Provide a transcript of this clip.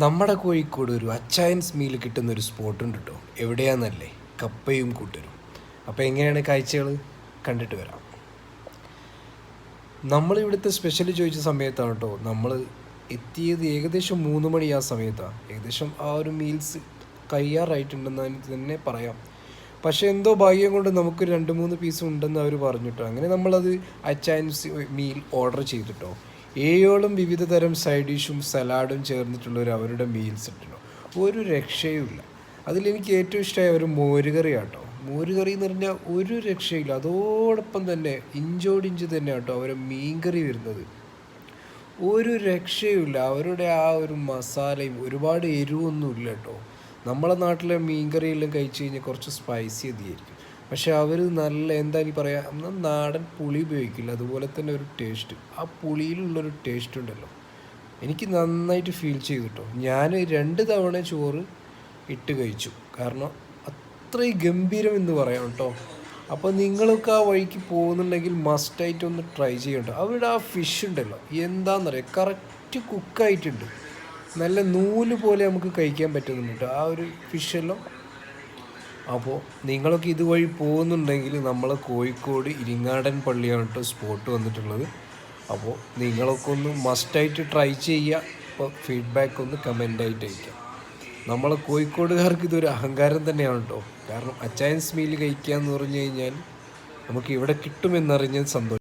നമ്മുടെ കോഴിക്കോട് ഒരു അച്ചായൻസ് മീൽ കിട്ടുന്നൊരു സ്പോട്ടുണ്ട് കേട്ടോ. എവിടെയാണെന്നല്ലേ? കപ്പയും കൂട്ടരും. അപ്പോൾ എങ്ങനെയാണ് കാഴ്ചകൾ? കണ്ടിട്ട് വരാം. നമ്മളിവിടുത്തെ സ്പെഷ്യൽ ചോദിച്ച സമയത്താണ് കേട്ടോ നമ്മൾ എത്തിയത്. ഏകദേശം 3 മണി ആ സമയത്താണ്. ഏകദേശം ആ ഒരു മീൽസ് കഴിയാറായിട്ടുണ്ടെന്ന് തന്നെ പറയാം. പക്ഷേ എന്തോ ഭാഗ്യം കൊണ്ട് നമുക്ക് 2-3 പീസ് ഉണ്ടെന്ന് അവർ പറഞ്ഞിട്ടോ. അങ്ങനെ നമ്മളത് അച്ചായൻസ് മീൽ ഓർഡർ ചെയ്തിട്ടോ. 7ഓളം വിവിധ തരം സൈഡ് ഡിഷും സലാഡും ചേർന്നിട്ടുള്ളൊരു അവരുടെ മീൽസ് ഇട്ടോ. ഒരു രക്ഷയുമില്ല. അതിലെനിക്ക് ഏറ്റവും ഇഷ്ടമായ ഒരു മോരുകറി ആട്ടോ. മോരുകറി എന്ന് പറഞ്ഞാൽ ഒരു രക്ഷയില്ല. അതോടൊപ്പം തന്നെ ഇഞ്ചോടിഞ്ച് തന്നെ ആട്ടോ അവരെ മീൻകറി വരുന്നത്. ഒരു രക്ഷയുമില്ല. അവരുടെ ആ ഒരു മസാലയും ഒരുപാട് എരിവൊന്നും ഇല്ല കേട്ടോ. നമ്മളെ നാട്ടിലെ മീൻകറിയെല്ലാം കഴിച്ച് കഴിഞ്ഞാൽ കുറച്ച് സ്പൈസി അധികമായിരിക്കും. പക്ഷെ അവർ നല്ല എന്താ ഇനി പറയുക, നാടൻ പുളി ഉപയോഗിക്കില്ല. അതുപോലെ തന്നെ ഒരു ടേസ്റ്റ്, ആ പുളിയിലുള്ളൊരു ടേസ്റ്റ് ഉണ്ടല്ലോ, എനിക്ക് നന്നായിട്ട് ഫീൽ ചെയ്തിട്ടോ. ഞാൻ 2 തവണ ചോറ് ഇട്ട് കഴിച്ചു. കാരണം അത്രയും ഗംഭീരം എന്ന് പറയാം കേട്ടോ. അപ്പോൾ നിങ്ങളൊക്കെ ആ വഴിക്ക് പോകുന്നുണ്ടെങ്കിൽ മസ്റ്റായിട്ട് ഒന്ന് ട്രൈ ചെയ്യട്ടോ. അവരുടെ ആ ഫിഷ് ഉണ്ടല്ലോ, എന്താണെന്നറിയാം, കറക്റ്റ് കുക്കായിട്ടുണ്ട്. നല്ല നൂല് പോലെ നമുക്ക് കഴിക്കാൻ പറ്റുന്നുണ്ട് കേട്ടോ ആ ഒരു ഫിഷെല്ലാം. അപ്പോൾ നിങ്ങളൊക്കെ ഇതുവഴി പോകുന്നുണ്ടെങ്കിൽ നമ്മൾ കോഴിക്കോട് ഇരിങ്ങാടൻ പള്ളിയാണ് കേട്ടോ സ്പോട്ട് വന്നിട്ടുള്ളത്. അപ്പോൾ നിങ്ങളൊക്കെ ഒന്ന് മസ്റ്റായിട്ട് ട്രൈ ചെയ്യുക. അപ്പോൾ ഫീഡ്ബാക്ക് ഒന്ന് കമൻ്റായിട്ട് അയക്കാം. നമ്മളെ കോഴിക്കോടുകാർക്ക് ഇതൊരു അഹങ്കാരം തന്നെയാണ് കേട്ടോ. കാരണം അച്ചായൻസ് മീൽ കഴിക്കുക എന്ന് പറഞ്ഞു കഴിഞ്ഞാൽ നമുക്ക് ഇവിടെ കിട്ടുമെന്നറിഞ്ഞത് സന്തോഷം.